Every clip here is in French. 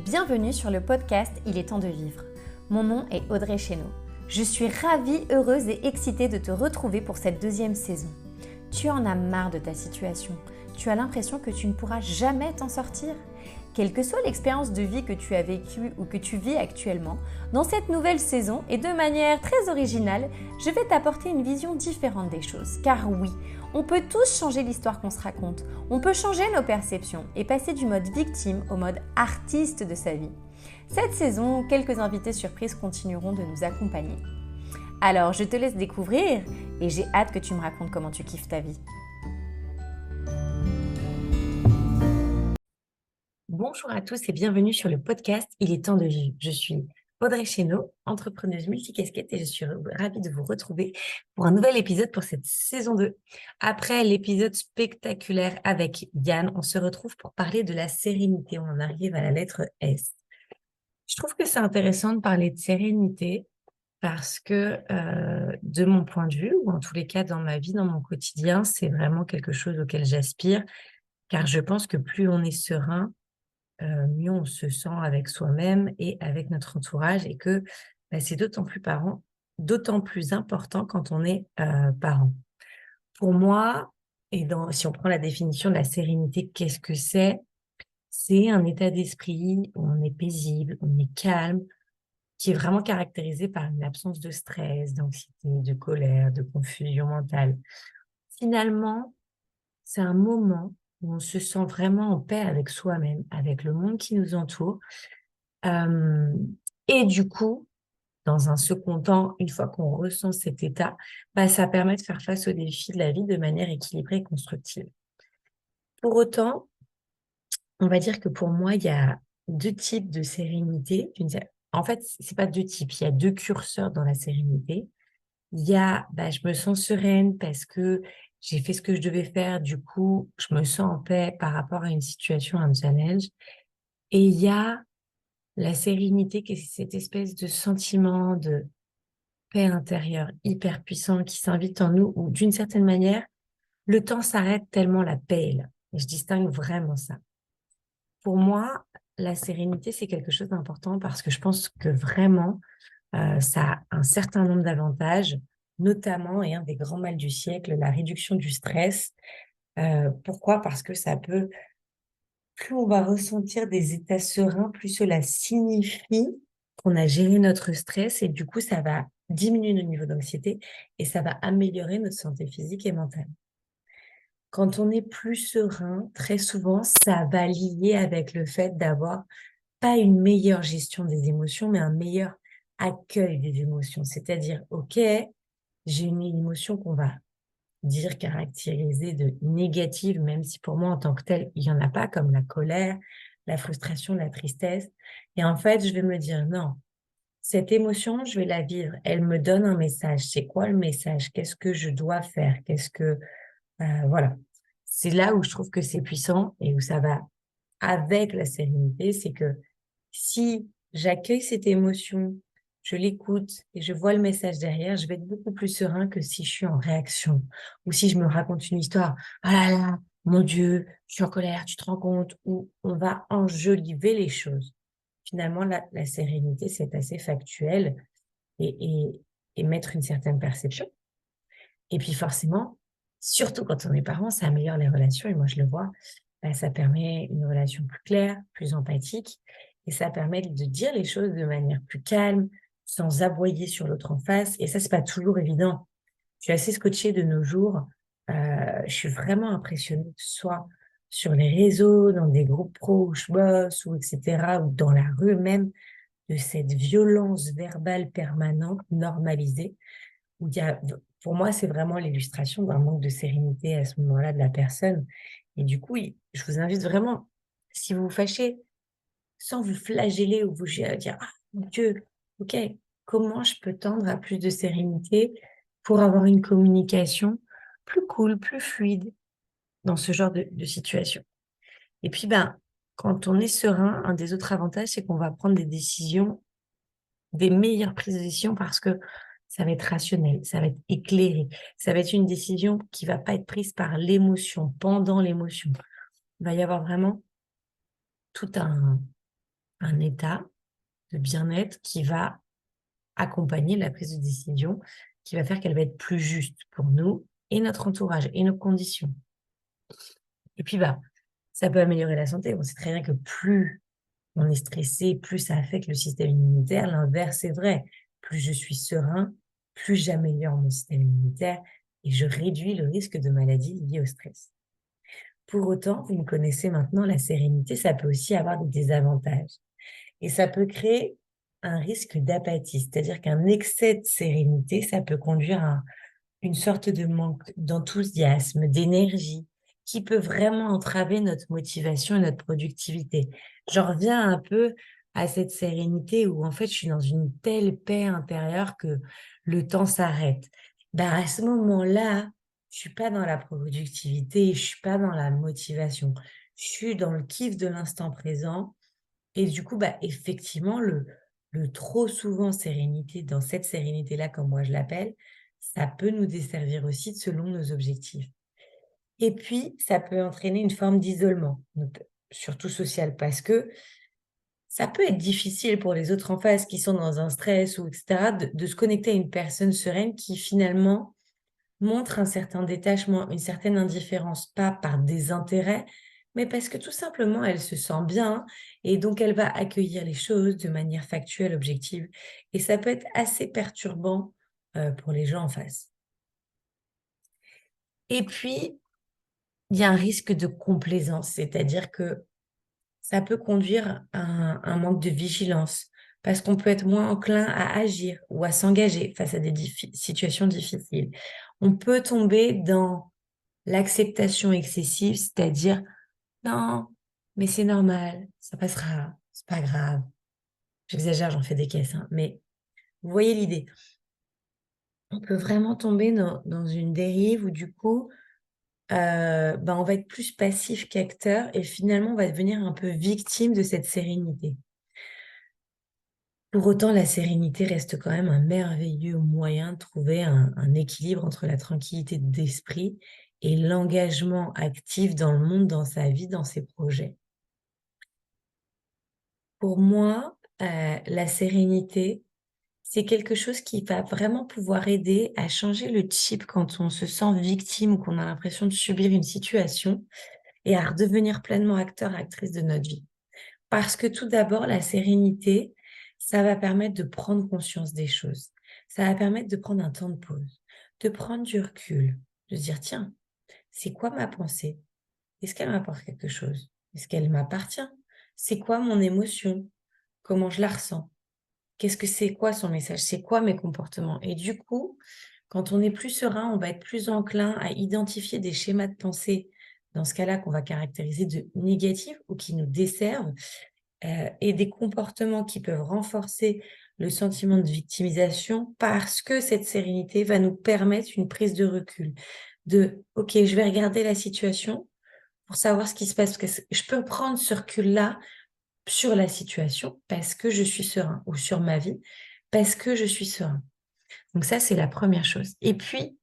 Bienvenue sur le podcast Il est temps de vivre. Mon nom est Audrey Chéneau. Je suis ravie, heureuse et excitée de te retrouver pour cette deuxième saison. Tu en as marre de ta situation. Tu as l'impression que tu ne pourras jamais t'en sortir. Quelle que soit l'expérience de vie que tu as vécue ou que tu vis actuellement, dans cette nouvelle saison et de manière très originale, je vais t'apporter une vision différente des choses. Car oui, on peut tous changer l'histoire qu'on se raconte. On peut changer nos perceptions et passer du mode victime au mode artiste de sa vie. Cette saison, quelques invités surprises continueront de nous accompagner. Alors, je te laisse découvrir et j'ai hâte que tu me racontes comment tu kiffes ta vie. Bonjour à tous et bienvenue sur le podcast Il est temps de vivre. Je suis Audrey Chéneau, entrepreneuse multicasquette et je suis ravie de vous retrouver pour un nouvel épisode pour cette saison 2. Après l'épisode spectaculaire avec Yann, on se retrouve pour parler de la sérénité. On en arrive à la lettre S. Je trouve que c'est intéressant de parler de sérénité parce que de mon point de vue, ou en tous les cas dans ma vie, dans mon quotidien, c'est vraiment quelque chose auquel j'aspire car je pense que plus on est serein, mieux on se sent avec soi-même et avec notre entourage et que c'est d'autant plus important quand on est parent. Pour moi, si on prend la définition de la sérénité, qu'est-ce que c'est? C'est un état d'esprit où on est paisible, on est calme, qui est vraiment caractérisé par une absence de stress, d'anxiété, de colère, de confusion mentale. Finalement, c'est un moment où on se sent vraiment en paix avec soi-même, avec le monde qui nous entoure. Et du coup, dans un second temps, une fois qu'on ressent cet état, ça permet de faire face aux défis de la vie de manière équilibrée et constructive. Pour autant, on va dire que pour moi, il y a deux types de sérénité. En fait, c'est pas deux types, il y a deux curseurs dans la sérénité. Il y a, je me sens sereine parce que j'ai fait ce que je devais faire, du coup, je me sens en paix par rapport à une situation, un challenge. Et il y a la sérénité, qui est cette espèce de sentiment de paix intérieure hyper puissant qui s'invite en nous, où d'une certaine manière, le temps s'arrête tellement la paix est là. Et je distingue vraiment ça. Pour moi, la sérénité, c'est quelque chose d'important parce que je pense que vraiment, ça a un certain nombre d'avantages, notamment, et un des grands mâles du siècle, la réduction du stress. Pourquoi? Parce que plus on va ressentir des états sereins, plus cela signifie qu'on a géré notre stress et du coup, ça va diminuer notre niveau d'anxiété et ça va améliorer notre santé physique et mentale. Quand on est plus serein, très souvent, ça va lier avec le fait d'avoir pas une meilleure gestion des émotions, mais un meilleur accueil des émotions. C'est-à-dire, OK, j'ai une émotion qu'on va dire caractérisée de négative, même si pour moi, en tant que telle, il n'y en a pas, comme la colère, la frustration, la tristesse. Et en fait, je vais me dire, non, cette émotion, je vais la vivre. Elle me donne un message. C'est quoi le message? Qu'est-ce que je dois faire? Voilà. C'est là où je trouve que c'est puissant et où ça va avec la sérénité, c'est que si j'accueille cette émotion, je l'écoute et je vois le message derrière, je vais être beaucoup plus serein que si je suis en réaction ou si je me raconte une histoire. Ah là là, mon Dieu, je suis en colère, tu te rends compte? Ou on va enjoliver les choses. Finalement, la sérénité, c'est assez factuel et mettre une certaine perception. Et puis forcément, surtout quand on est parent, ça améliore les relations. Et moi, je le vois, ça permet une relation plus claire, plus empathique. Et ça permet de dire les choses de manière plus calme, sans aboyer sur l'autre en face. Et ça, c'est pas toujours évident. Je suis assez scotchée de nos jours. Je suis vraiment impressionnée, que ce soit sur les réseaux, dans des groupes pro où je bosse, ou etc., ou dans la rue même, de cette violence verbale permanente, normalisée, où pour moi, c'est vraiment l'illustration d'un manque de sérénité à ce moment-là de la personne. Et du coup, je vous invite vraiment, si vous vous fâchez, sans vous flageller ou vous dire, ah mon Dieu, ok, comment je peux tendre à plus de sérénité pour avoir une communication plus cool, plus fluide dans ce genre de situation. Et puis, quand on est serein, un des autres avantages, c'est qu'on va prendre des décisions, des meilleures prises de décision parce que ça va être rationnel, ça va être éclairé, ça va être une décision qui va pas être prise par l'émotion, pendant l'émotion. Il va y avoir vraiment tout un un état de bien-être qui va accompagner la prise de décision, qui va faire qu'elle va être plus juste pour nous et notre entourage et nos conditions. Et puis, ça peut améliorer la santé. On sait très bien que plus on est stressé, plus ça affecte le système immunitaire. L'inverse est vrai. Plus je suis serein, plus j'améliore mon système immunitaire et je réduis le risque de maladies liées au stress. Pour autant, vous me connaissez maintenant, la sérénité, ça peut aussi avoir des désavantages. Et ça peut créer un risque d'apathie, c'est-à-dire qu'un excès de sérénité, ça peut conduire à une sorte de manque d'enthousiasme, d'énergie, qui peut vraiment entraver notre motivation et notre productivité. J'en reviens un peu à cette sérénité où en fait je suis dans une telle paix intérieure que le temps s'arrête. À ce moment-là, je suis pas dans la productivité, je suis pas dans la motivation. Je suis dans le kiff de l'instant présent et du coup, effectivement, le trop souvent sérénité, dans cette sérénité-là, comme moi je l'appelle, ça peut nous desservir aussi selon nos objectifs. Et puis, ça peut entraîner une forme d'isolement, surtout social, parce que ça peut être difficile pour les autres en face qui sont dans un stress ou etc., de se connecter à une personne sereine qui finalement montre un certain détachement, une certaine indifférence, pas par désintérêt, mais parce que tout simplement, elle se sent bien et donc elle va accueillir les choses de manière factuelle, objective. Et ça peut être assez perturbant pour les gens en face. Et puis, il y a un risque de complaisance, c'est-à-dire que ça peut conduire à un manque de vigilance, parce qu'on peut être moins enclin à agir ou à s'engager face à des situations difficiles. On peut tomber dans l'acceptation excessive, c'est-à-dire non, mais c'est normal, ça passera, c'est pas grave. J'exagère, j'en fais des caisses, hein, mais vous voyez l'idée. On peut vraiment tomber dans une dérive où du coup, on va être plus passif qu'acteur et finalement on va devenir un peu victime de cette sérénité. Pour autant, la sérénité reste quand même un merveilleux moyen de trouver un équilibre entre la tranquillité d'esprit et l'engagement actif dans le monde, dans sa vie, dans ses projets. Pour moi, la sérénité, c'est quelque chose qui va vraiment pouvoir aider à changer le chip quand on se sent victime ou qu'on a l'impression de subir une situation et à redevenir pleinement acteur, actrice de notre vie. Parce que tout d'abord, la sérénité, ça va permettre de prendre conscience des choses. Ça va permettre de prendre un temps de pause, de prendre du recul, de se dire, tiens, c'est quoi ma pensée? Est-ce qu'elle m'apporte quelque chose? Est-ce qu'elle m'appartient? C'est quoi mon émotion? Comment je la ressens? Qu'est-ce que c'est quoi son message? C'est quoi mes comportements? Et du coup, quand on est plus serein, on va être plus enclin à identifier des schémas de pensée, dans ce cas-là, qu'on va caractériser de négatifs ou qui nous desservent, et des comportements qui peuvent renforcer le sentiment de victimisation parce que cette sérénité va nous permettre une prise de recul. OK, je vais regarder la situation pour savoir ce qui se passe. Parce que je peux prendre ce recul-là sur la situation parce que je suis serein ou sur ma vie parce que je suis serein. Donc ça, c'est la première chose. Et puis,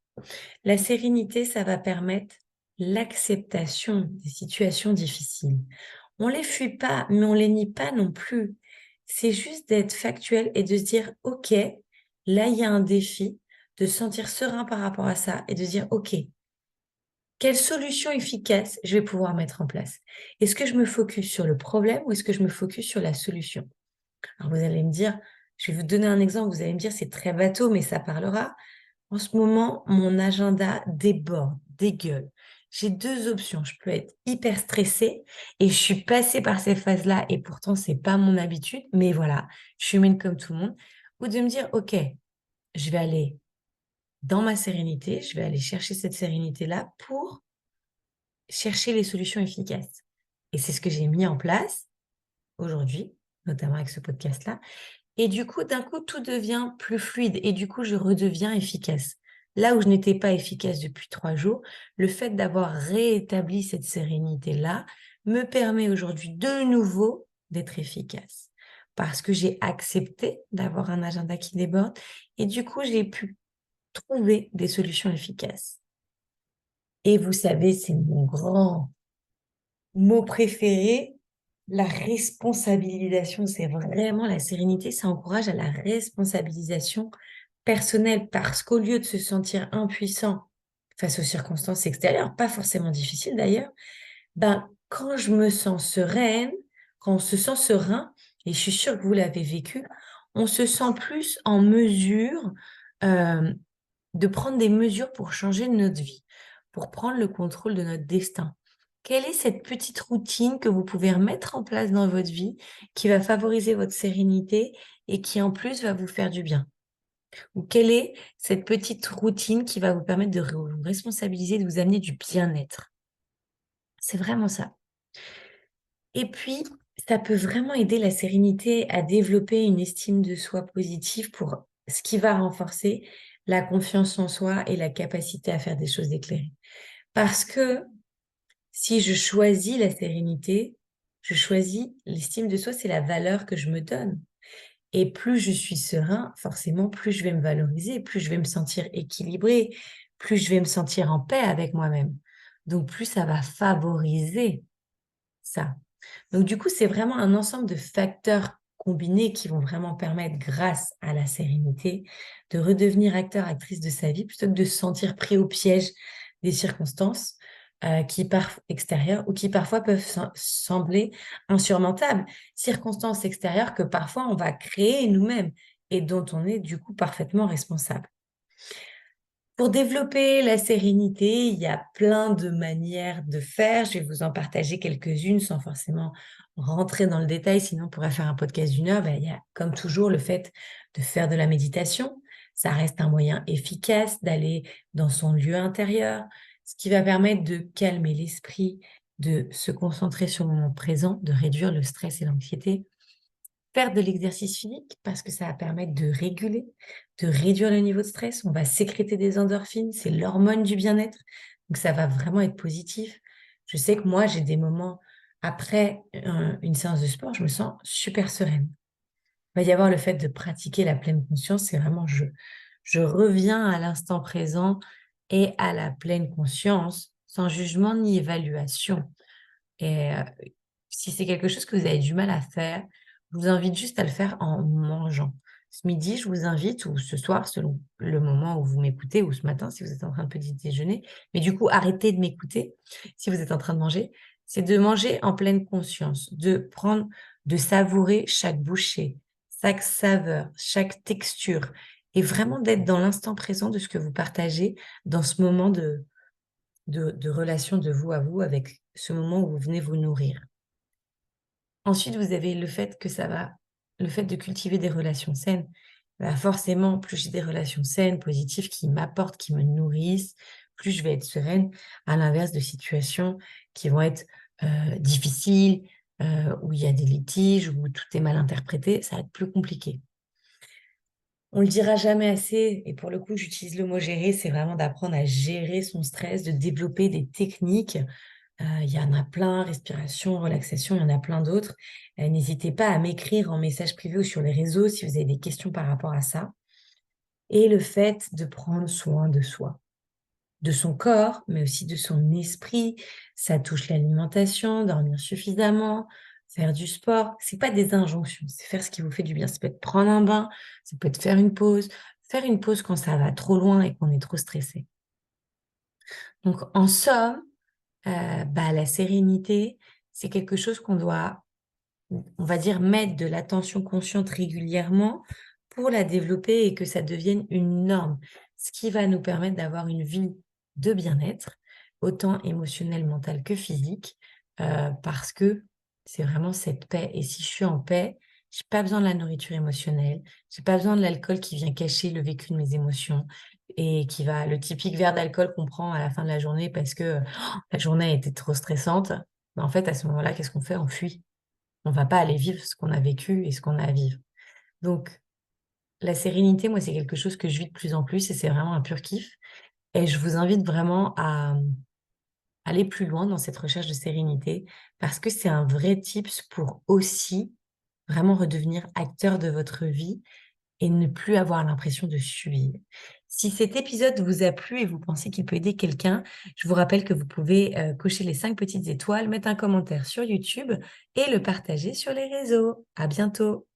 la sérénité, ça va permettre l'acceptation des situations difficiles. On les fuit pas, mais on les nie pas non plus. C'est juste d'être factuel et de se dire, OK, là, il y a un défi, de se sentir serein par rapport à ça et de se dire, OK, quelle solution efficace je vais pouvoir mettre en place? Est-ce que je me focus sur le problème ou est-ce que je me focus sur la solution? Alors, vous allez me dire, je vais vous donner un exemple, vous allez me dire, c'est très bateau, mais ça parlera. En ce moment, mon agenda déborde, dégueule. J'ai deux options. Je peux être hyper stressée et je suis passée par ces phases-là et pourtant, c'est pas mon habitude, mais voilà, je suis humaine comme tout le monde. Ou de me dire, OK, je vais aller dans ma sérénité, je vais aller chercher cette sérénité-là pour chercher les solutions efficaces. Et c'est ce que j'ai mis en place aujourd'hui, notamment avec ce podcast-là. Et du coup, d'un coup, tout devient plus fluide et du coup, je redeviens efficace. Là où je n'étais pas efficace depuis 3 jours, le fait d'avoir réétabli cette sérénité-là me permet aujourd'hui de nouveau d'être efficace. Parce que j'ai accepté d'avoir un agenda qui déborde et du coup, j'ai pu trouver des solutions efficaces. Et vous savez, c'est mon grand mot préféré, la responsabilisation, c'est vraiment la sérénité, ça encourage à la responsabilisation personnelle parce qu'au lieu de se sentir impuissant face aux circonstances extérieures, pas forcément difficiles d'ailleurs, ben, quand je me sens sereine, quand on se sent serein, et je suis sûre que vous l'avez vécu, on se sent plus en mesure euh, de prendre des mesures pour changer notre vie, pour prendre le contrôle de notre destin. Quelle est cette petite routine que vous pouvez remettre en place dans votre vie qui va favoriser votre sérénité et qui en plus va vous faire du bien? Ou quelle est cette petite routine qui va vous permettre de vous responsabiliser, de vous amener du bien-être? C'est vraiment ça. Et puis, ça peut vraiment aider la sérénité à développer une estime de soi positive pour ce qui va renforcer la confiance en soi et la capacité à faire des choses éclairées. Parce que si je choisis la sérénité, je choisis l'estime de soi, c'est la valeur que je me donne. Et plus je suis serein, forcément, plus je vais me valoriser, plus je vais me sentir équilibrée, plus je vais me sentir en paix avec moi-même. Donc, plus ça va favoriser ça. Donc, du coup, c'est vraiment un ensemble de facteurs combinés qui vont vraiment permettre, grâce à la sérénité, de redevenir acteur, actrice de sa vie plutôt que de se sentir pris au piège des circonstances extérieures ou qui parfois peuvent sembler insurmontables. Circonstances extérieures que parfois on va créer nous-mêmes et dont on est du coup parfaitement responsable. Pour développer la sérénité, il y a plein de manières de faire. Je vais vous en partager quelques-unes sans forcément rentrer dans le détail, sinon on pourrait faire un podcast d'une heure. Ben, il y a comme toujours le fait de faire de la méditation. Ça reste un moyen efficace d'aller dans son lieu intérieur, ce qui va permettre de calmer l'esprit, de se concentrer sur le moment présent, de réduire le stress et l'anxiété. Faire de l'exercice physique parce que ça va permettre de réguler, de réduire le niveau de stress. On va sécréter des endorphines, c'est l'hormone du bien-être. Donc ça va vraiment être positif. Je sais que moi, j'ai des moments après une séance de sport, je me sens super sereine. Il va y avoir le fait de pratiquer la pleine conscience, c'est vraiment je reviens à l'instant présent et à la pleine conscience, sans jugement ni évaluation. Et si c'est quelque chose que vous avez du mal à faire, je vous invite juste à le faire en mangeant. Ce midi, je vous invite, ou ce soir, selon le moment où vous m'écoutez, ou ce matin, si vous êtes en train de petit déjeuner, mais du coup, arrêtez de m'écouter si vous êtes en train de manger, c'est de manger en pleine conscience, de savourer chaque bouchée, chaque saveur, chaque texture, et vraiment d'être dans l'instant présent de ce que vous partagez dans ce moment de relation de vous à vous avec ce moment où vous venez vous nourrir. Ensuite, vous avez le fait de cultiver des relations saines. Bah, forcément, plus j'ai des relations saines, positives, qui m'apportent, qui me nourrissent, plus je vais être sereine, à l'inverse de situations qui vont être difficiles, où il y a des litiges, où tout est mal interprété, ça va être plus compliqué. On le dira jamais assez, et pour le coup, j'utilise le mot gérer, c'est vraiment d'apprendre à gérer son stress, de développer des techniques. Il y en a plein, respiration, relaxation, il y en a plein d'autres. N'hésitez pas à m'écrire en message privé ou sur les réseaux si vous avez des questions par rapport à ça. Et le fait de prendre soin de soi, de son corps, mais aussi de son esprit. Ça touche l'alimentation, dormir suffisamment, faire du sport. C'est pas des injonctions, c'est faire ce qui vous fait du bien. Ça peut être prendre un bain, ça peut être faire une pause quand ça va trop loin et qu'on est trop stressé. Donc, en somme, la sérénité, c'est quelque chose qu'on doit, on va dire, mettre de l'attention consciente régulièrement pour la développer et que ça devienne une norme, ce qui va nous permettre d'avoir une vie de bien-être, autant émotionnelle, mentale que physique, parce que c'est vraiment cette paix. Et si je suis en paix, j'ai pas besoin de la nourriture émotionnelle, j'ai pas besoin de l'alcool qui vient cacher le vécu de mes émotions et le typique verre d'alcool qu'on prend à la fin de la journée parce que la journée a été trop stressante. En fait, à ce moment-là, qu'est-ce qu'on fait? On fuit. On va pas aller vivre ce qu'on a vécu et ce qu'on a à vivre. Donc, la sérénité, moi, c'est quelque chose que je vis de plus en plus et c'est vraiment un pur kiff. Et je vous invite vraiment à aller plus loin dans cette recherche de sérénité parce que c'est un vrai tips pour aussi vraiment redevenir acteur de votre vie et ne plus avoir l'impression de subir. Si cet épisode vous a plu et vous pensez qu'il peut aider quelqu'un, je vous rappelle que vous pouvez cocher les 5 petites étoiles, mettre un commentaire sur YouTube et le partager sur les réseaux. À bientôt.